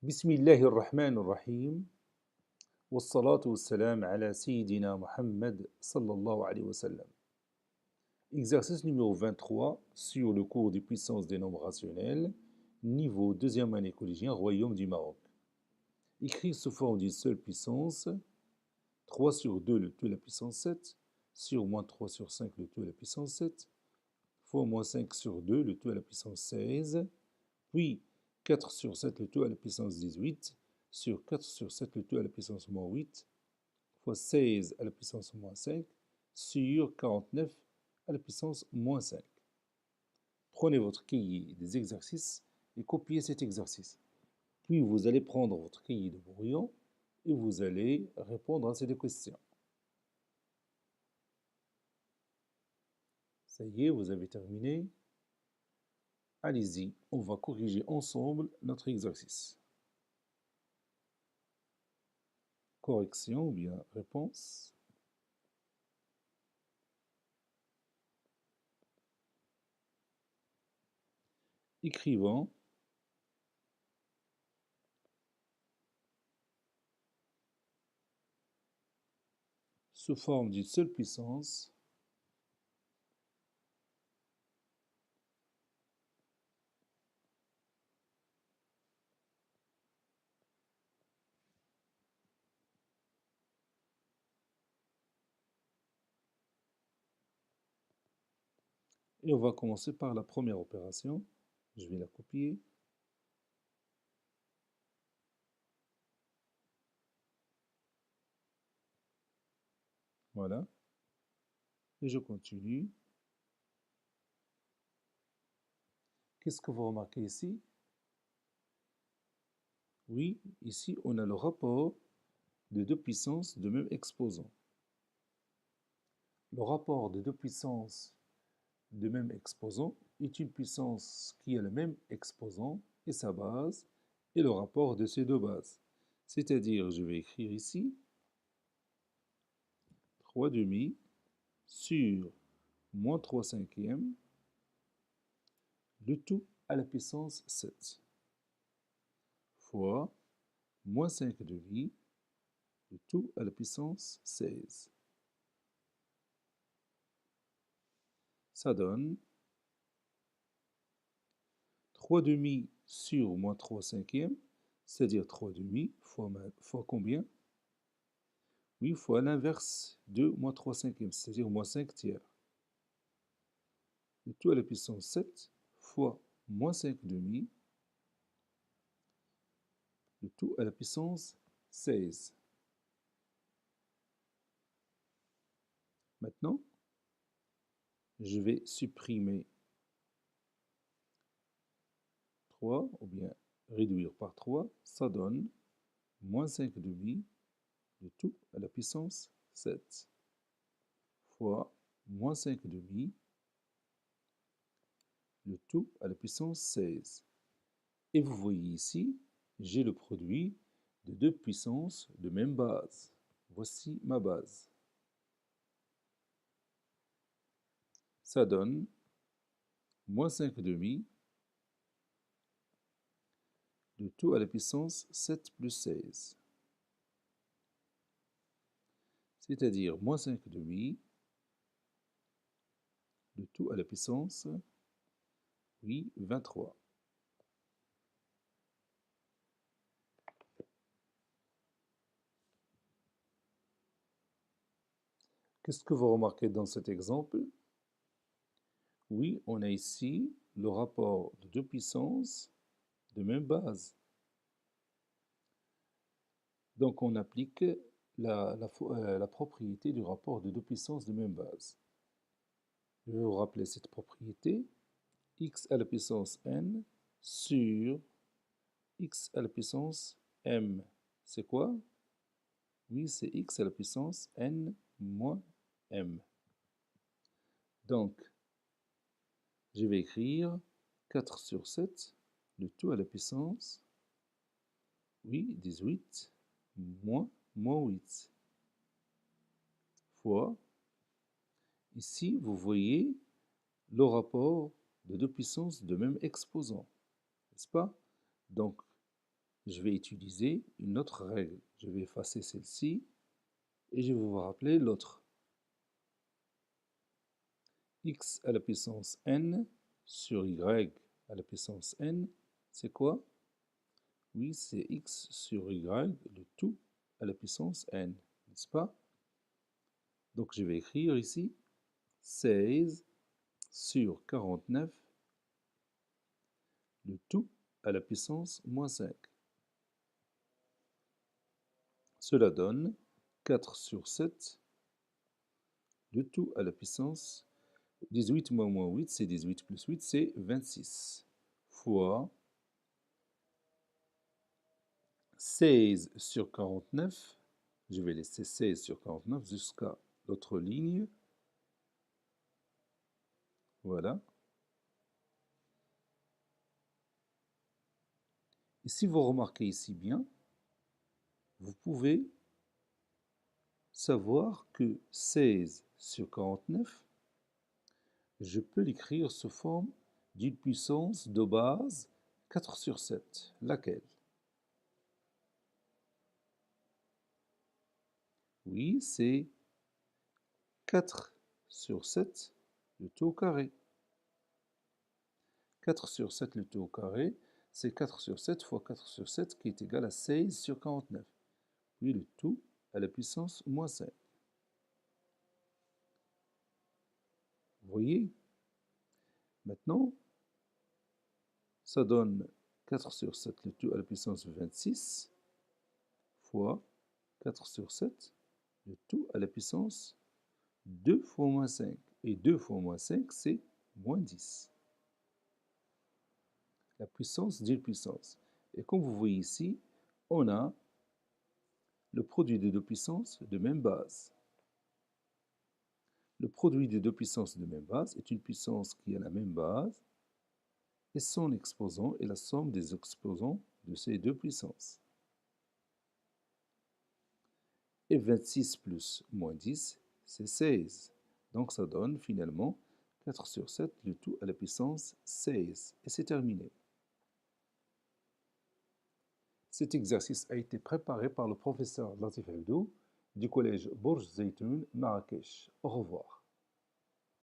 بسم الله الرحمن الرحيم والصلاة والسلام على سيدنا Muhammad sallallahu alayhi wa sallam. Exercice numéro 23 sur le cours des puissances des nombres rationnels, niveau deuxième année collégien, Royaume du Maroc. Écrit sous forme d'une seule puissance, 3 sur 2 le tout à la puissance 7, sur moins 3 sur 5 le tout à la puissance 7, fois moins 5 sur 2 le tout à la puissance 16, puis 4 sur 7 le tout à la puissance 18, sur 4 sur 7 le tout à la puissance moins 8, fois 16 à la puissance moins 5, sur 49 à la puissance moins 5. Prenez votre cahier des exercices et copiez cet exercice. Puis vous allez prendre votre cahier de brouillon et vous allez répondre à ces deux questions. Ça y est, vous avez terminé. Allez-y, on va corriger ensemble notre exercice. Correction ou bien réponse. Écrivant sous forme d'une seule puissance et on va commencer par la première opération. Je vais la copier. Voilà. Et je continue. Qu'est-ce que vous remarquez ici? Oui, ici on a le rapport de deux puissances de même exposant. Le rapport de deux puissances de même exposant est une puissance qui a le même exposant et sa base, et le rapport de ces deux bases. C'est-à-dire, je vais écrire ici 3 demi sur moins 3 cinquièmes, le tout à la puissance 7, fois moins 5 demi, le tout à la puissance 16. Ça donne 3 demi sur moins 3 cinquièmes, c'est-à-dire 3 demi fois combien? Oui, fois l'inverse de moins 3 cinquièmes, c'est-à-dire moins 5 tiers. Le tout à la puissance 7 fois moins 5 demi, le tout à la puissance 16. Maintenant, je vais supprimer 3, ou bien réduire par 3, ça donne moins 5 demi, le tout à la puissance 7, fois moins 5 demi, le tout à la puissance 16. Et vous voyez ici, j'ai le produit de deux puissances de même base. Voici ma base. Ça donne moins 5 demi, le tout à la puissance 7 plus 16. C'est-à-dire moins 5 demi, le tout à la puissance, oui, 23. Qu'est-ce que vous remarquez dans cet exemple? Oui, on a ici le rapport de deux puissances de même base. Donc on applique la propriété du rapport de deux puissances de même base. Je vais vous rappeler cette propriété. X à la puissance n sur x à la puissance m. C'est quoi? Oui, c'est x à la puissance n moins m. Donc, je vais écrire 4 sur 7, le tout à la puissance, oui, 18, moins 8, fois, ici, vous voyez le rapport de deux puissances de même exposant, n'est-ce pas? Donc, je vais utiliser une autre règle. Je vais effacer celle-ci et je vais vous rappeler l'autre. X à la puissance n sur y à la puissance n, c'est quoi? Oui, c'est x sur y, le tout à la puissance n, n'est-ce pas? Donc je vais écrire ici 16 sur 49, le tout à la puissance moins 5. Cela donne 4 sur 7, le tout à la puissance 18 moins 8, c'est 18 plus 8, c'est 26, fois 16 sur 49, je vais laisser 16 sur 49 jusqu'à l'autre ligne, voilà. Et si vous remarquez ici bien, vous pouvez savoir que 16 sur 49, je peux l'écrire sous forme d'une puissance de base 4 sur 7. Laquelle? Oui, c'est 4 sur 7, le tout au carré. 4 sur 7, le tout au carré, c'est 4 sur 7 fois 4 sur 7 qui est égal à 16 sur 49. Puis le tout à la puissance moins 5. Vous voyez? Maintenant, ça donne 4 sur 7, le tout à la puissance 26, fois 4 sur 7, le tout à la puissance 2 fois moins 5. Et 2 fois moins 5, c'est moins 10. La puissance d'une puissance. Et comme vous voyez ici, on a le produit des deux puissances de même base. Le produit des deux puissances de même base est une puissance qui a la même base et son exposant est la somme des exposants de ces deux puissances. Et 26 plus moins 10, c'est 16. Donc ça donne finalement 4 sur 7, le tout à la puissance 16. Et c'est terminé. Cet exercice a été préparé par le professeur Latif Abdou du collège Bourj Zeytoun, Marrakech. Au revoir.